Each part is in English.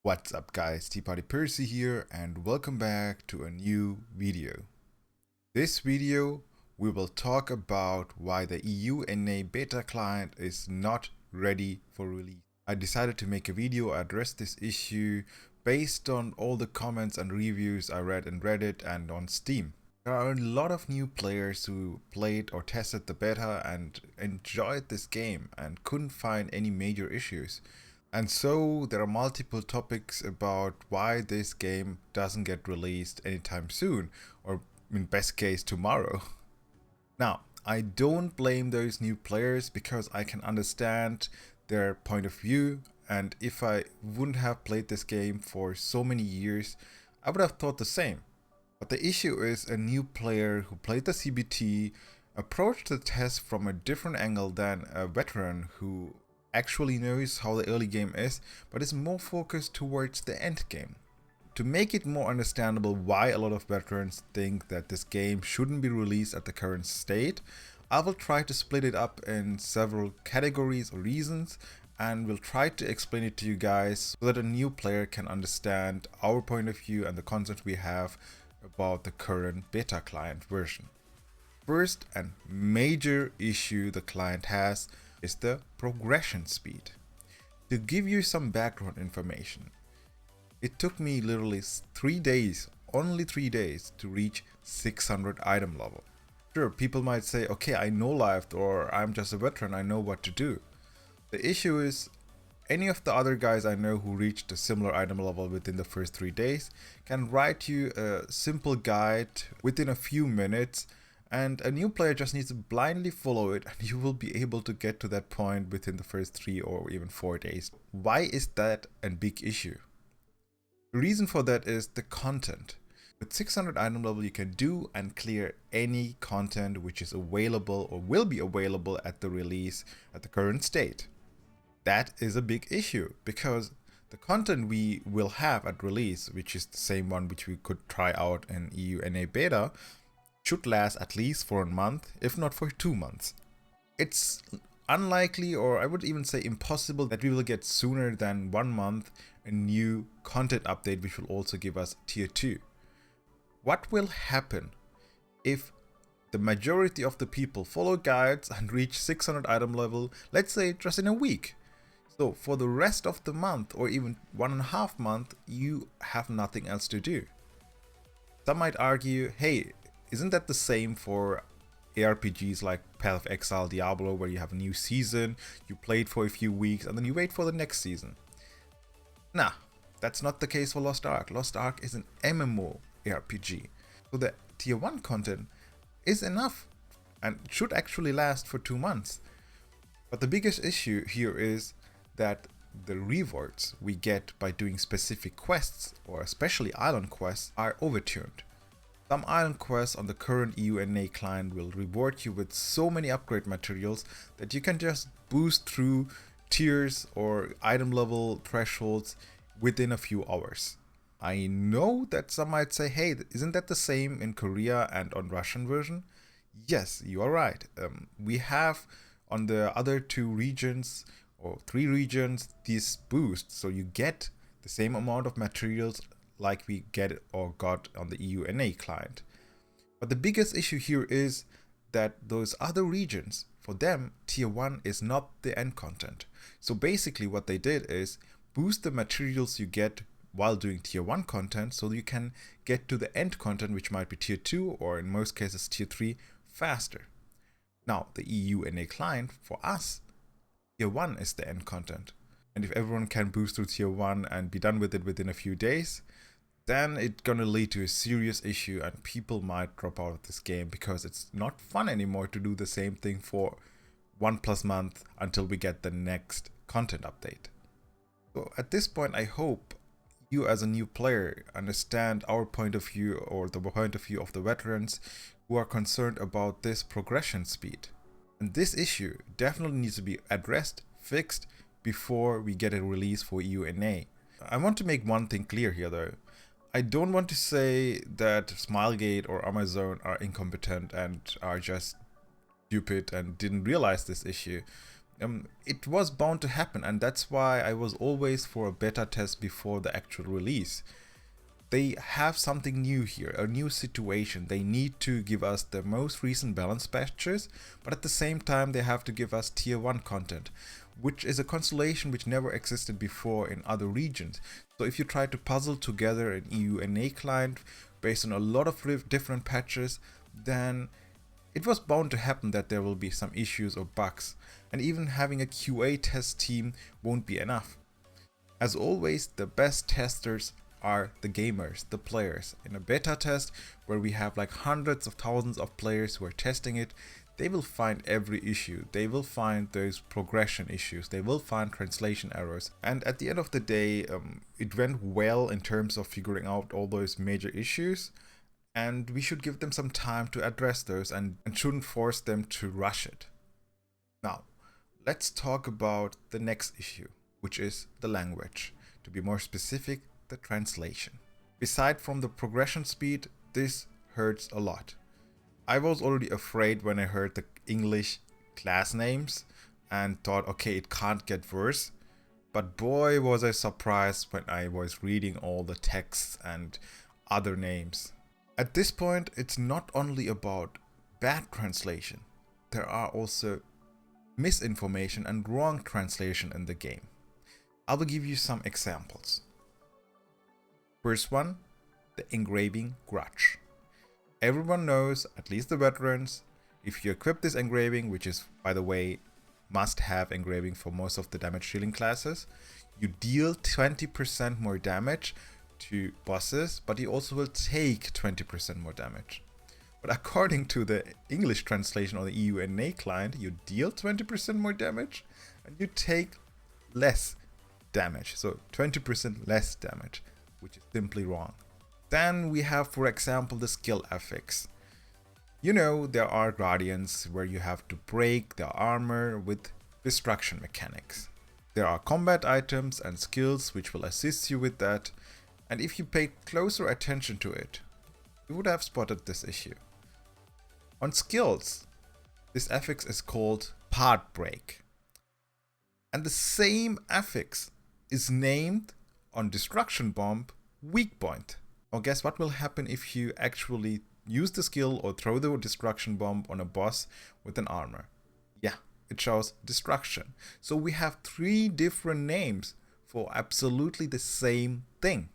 What's up guys, T-Party Percy here and welcome back to a new video. This video we will talk about why the EUNA beta client is not ready for release. I decided to make a video address this issue based on all the comments and reviews I read in Reddit and on Steam. There are a lot of new players who played or tested the beta and enjoyed this game and couldn't find any major issues. And so there are multiple topics about why this game doesn't get released anytime soon, or in best case tomorrow. Now, I don't blame those new players because I can understand their point of view, and if I wouldn't have played this game for so many years, I would have thought the same. But the issue is a new player who played the CBT approached the test from a different angle than a veteran who actually knows how the early game is, but is more focused towards the end game. To make it more understandable why a lot of veterans think that this game shouldn't be released at the current state, I will try to split it up in several categories or reasons, and will try to explain it to you guys so that a new player can understand our point of view and the concept we have about the current beta client version. First and major issue the client has is the progression speed. To give you some background information, it took me literally 3 days, only 3 days, to reach 600 item level. Sure, people might say, okay, I know life, or I'm just a veteran, I know what to do. The issue is, any of the other guys I know who reached a similar item level within the first 3 days can write you a simple guide within a few minutes, and a new player just needs to blindly follow it and you will be able to get to that point within the first 3 or even 4 days. Why is that a big issue? The reason for that is the content. With 600 item level you can do and clear any content which is available or will be available at the release at the current state. That is a big issue because the content we will have at release, which is the same one which we could try out in EUNA beta, should last at least for a month, if not for 2 months. It's unlikely, or I would even say impossible, that we will get sooner than 1 month a new content update which will also give us tier 2. What will happen if the majority of the people follow guides and reach 600 item level, let's say just in a week? So for the rest of the month or even 1.5 months, you have nothing else to do. Some might argue, hey, isn't that the same for ARPGs like Path of Exile, Diablo, where you have a new season, you play it for a few weeks, and then you wait for the next season? Nah, that's not the case for Lost Ark. Lost Ark is an MMO ARPG. So the tier 1 content is enough and should actually last for 2 months. But the biggest issue here is that the rewards we get by doing specific quests, or especially island quests, are overtuned. Some island quests on the current EUNA client will reward you with so many upgrade materials that you can just boost through tiers or item level thresholds within a few hours. I know that some might say, hey, isn't that the same in Korea and on Russian version? Yes, you are right. We have on the other 2 regions or 3 regions these boosts, so you get the same amount of materials like we get or got on the EUNA client. But the biggest issue here is that those other regions, for them, tier 1 is not the end content. So basically what they did is boost the materials you get while doing tier 1 content so you can get to the end content, which might be tier 2 or in most cases tier 3, faster. Now the EUNA client, for us, tier 1 is the end content. And if everyone can boost through tier 1 and be done with it within a few days, then it's gonna lead to a serious issue and people might drop out of this game because it's not fun anymore to do the same thing for 1+ month until we get the next content update. So at this point, I hope you as a new player understand our point of view or the point of view of the veterans who are concerned about this progression speed. And this issue definitely needs to be addressed, fixed, before we get a release for EUNA. I want to make one thing clear here though. I don't want to say that Smilegate or Amazon are incompetent and are just stupid and didn't realize this issue. It was bound to happen, and that's why I was always for a beta test before the actual release. They have something new here, a new situation. They need to give us the most recent balance patches, but at the same time they have to give us tier 1 content, which is a constellation which never existed before in other regions. So if you try to puzzle together an EUNA client based on a lot of different patches, then it was bound to happen that there will be some issues or bugs, and even having a QA test team won't be enough. As always, the best testers are the gamers, the players. In a beta test where we have like hundreds of thousands of players who are testing it, they will find every issue. They will find those progression issues. They will find translation errors. And at the end of the day, it went well in terms of figuring out all those major issues. And we should give them some time to address those and shouldn't force them to rush it. Now, let's talk about the next issue, which is the language. To be more specific, the translation. Aside from the progression speed, this hurts a lot. I was already afraid when I heard the English class names and thought, okay, it can't get worse. But boy, was I surprised when I was reading all the texts and other names. At this point, it's not only about bad translation. There are also misinformation and wrong translation in the game. I will give you some examples. First one, the engraving grudge. Everyone knows, at least the veterans, if you equip this engraving, which is, by the way, must-have engraving for most of the damage dealing classes, you deal 20% more damage to bosses, but you also will take 20% more damage. But according to the English translation or the EUNA client, you deal 20% more damage and you take less damage, so 20% less damage, which is simply wrong. Then we have, for example, the skill affix. You know, there are guardians where you have to break their armor with destruction mechanics. There are combat items and skills which will assist you with that, and if you paid closer attention to it, you would have spotted this issue. On skills, this affix is called part break, and the same affix is named on destruction bomb weak point. Or guess what will happen if you actually use the skill or throw the destruction bomb on a boss with an armor? Yeah, it shows destruction. So we have 3 different names for absolutely the same thing.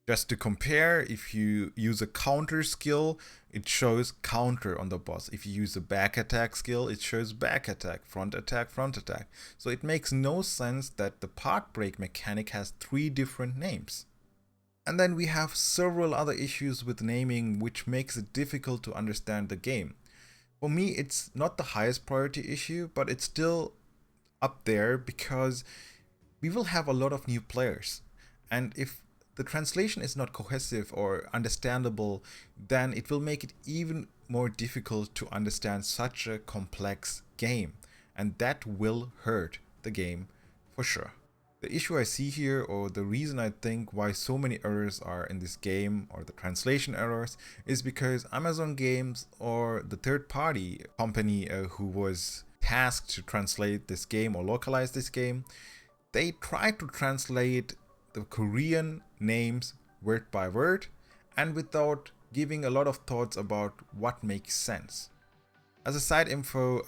Just to compare, if you use a counter skill, it shows counter on the boss. If you use a back attack skill, it shows back attack, front attack, front attack. So it makes no sense that the part break mechanic has 3 different names. And then we have several other issues with naming which makes it difficult to understand the game. For me, it's not the highest priority issue, but it's still up there because we will have a lot of new players. And if the translation is not cohesive or understandable, then it will make it even more difficult to understand such a complex game. And that will hurt the game for sure. The issue I see here, or the reason I think why so many errors are in this game, or the translation errors, is because Amazon Games, or the third-party company who was tasked to translate this game or localize this game, they tried to translate the Korean names word by word and without giving a lot of thoughts about what makes sense. As a side info,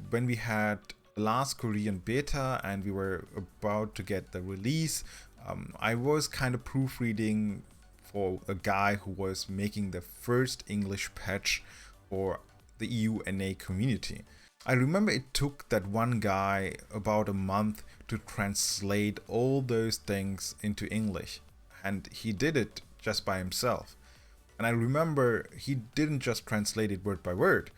when we had the last Korean beta and we were about to get the release, I was kind of proofreading for a guy who was making the first English patch for the EUNA community. I remember it took that one guy about a month to translate all those things into English, and he did it just by himself. And I remember he didn't just translate it word by word.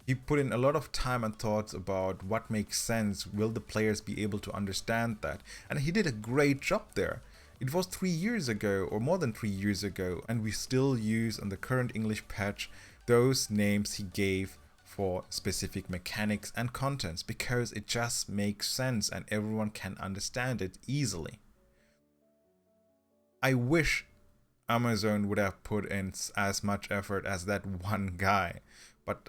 He put in a lot of time and thoughts about what makes sense, will the players be able to understand that, and he did a great job there. It was 3 years ago, or more than 3 years ago, and we still use on the current English patch those names he gave for specific mechanics and contents, because it just makes sense and everyone can understand it easily. I wish Amazon would have put in as much effort as that one guy, but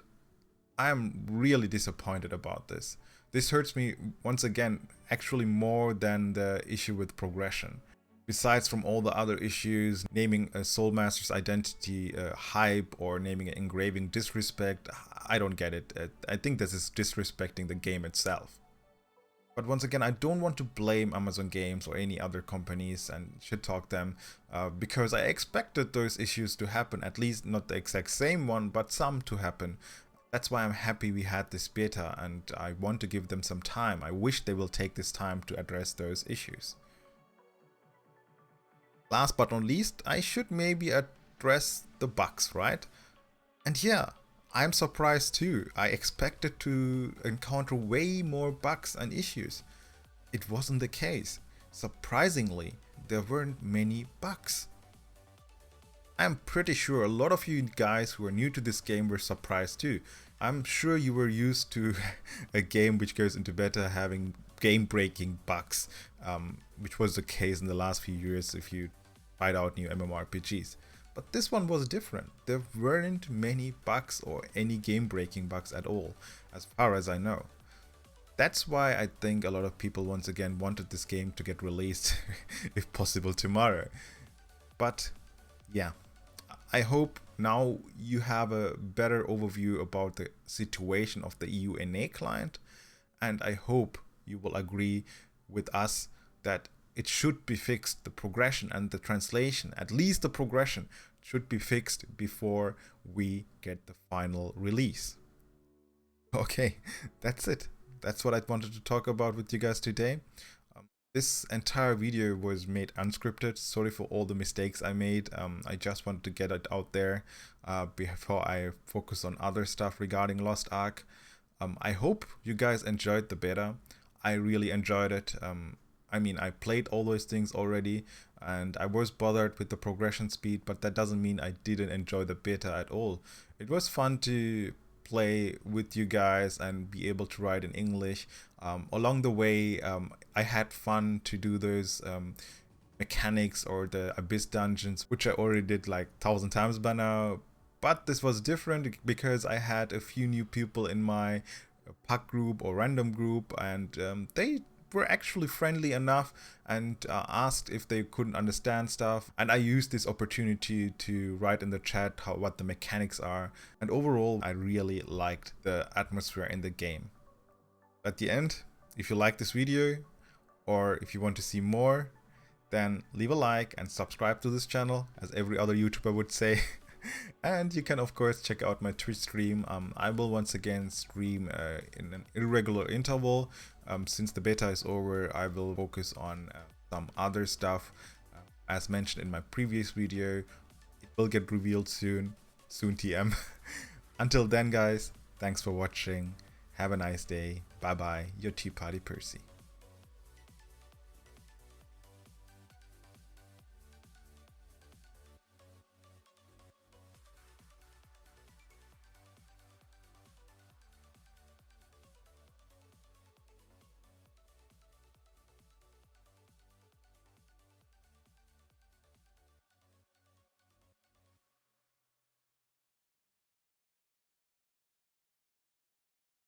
I'm really disappointed about this. This hurts me once again, actually more than the issue with progression. Besides from all the other issues, naming a Soul Master's identity hype or naming an engraving disrespect, I don't get it. I think this is disrespecting the game itself. But once again, I don't want to blame Amazon Games or any other companies and shit talk them because I expected those issues to happen, at least not the exact same one, but some to happen. That's why I'm happy we had this beta, and I want to give them some time. I wish they will take this time to address those issues. Last but not least, I should maybe address the bugs, right? And yeah, I'm surprised too. I expected to encounter way more bugs and issues. It wasn't the case. Surprisingly, there weren't many bugs. I'm pretty sure a lot of you guys who are new to this game were surprised too. I'm sure you were used to a game which goes into beta having game-breaking bugs, which was the case in the last few years if you tried out new MMORPGs. But this one was different. There weren't many bugs or any game-breaking bugs at all, as far as I know. That's why I think a lot of people once again wanted this game to get released, if possible, tomorrow. But yeah, I hope now you have a better overview about the situation of the EU NA client, and I hope you will agree with us that it should be fixed. The progression and the translation, at least the progression, should be fixed before we get the final release. Okay, that's it. That's what I wanted to talk about with you guys today. This entire video was made unscripted. Sorry for all the mistakes I made. I just wanted to get it out there before I focus on other stuff regarding Lost Ark. I hope you guys enjoyed the beta. I really enjoyed it. I mean, I played all those things already and I was bothered with the progression speed, but that doesn't mean I didn't enjoy the beta at all. It was fun to play with you guys and be able to write in English. Along the way, I had fun to do those mechanics or the Abyss dungeons, which I already did like 1,000 times by now. But this was different because I had a few new people in my pack group or random group, and they were actually friendly enough and asked if they couldn't understand stuff, and I used this opportunity to write in the chat what the mechanics are, and overall I really liked the atmosphere in the game. At the end, if you like this video or if you want to see more, then leave a like and subscribe to this channel, as every other YouTuber would say. And you can of course check out my Twitch stream. I will once again stream in an irregular interval. Since the beta is over, I will focus on some other stuff. As mentioned in my previous video, it will get revealed soon TM. Until then guys, thanks for watching. Have a nice day. Bye bye, your Tea Party Percy.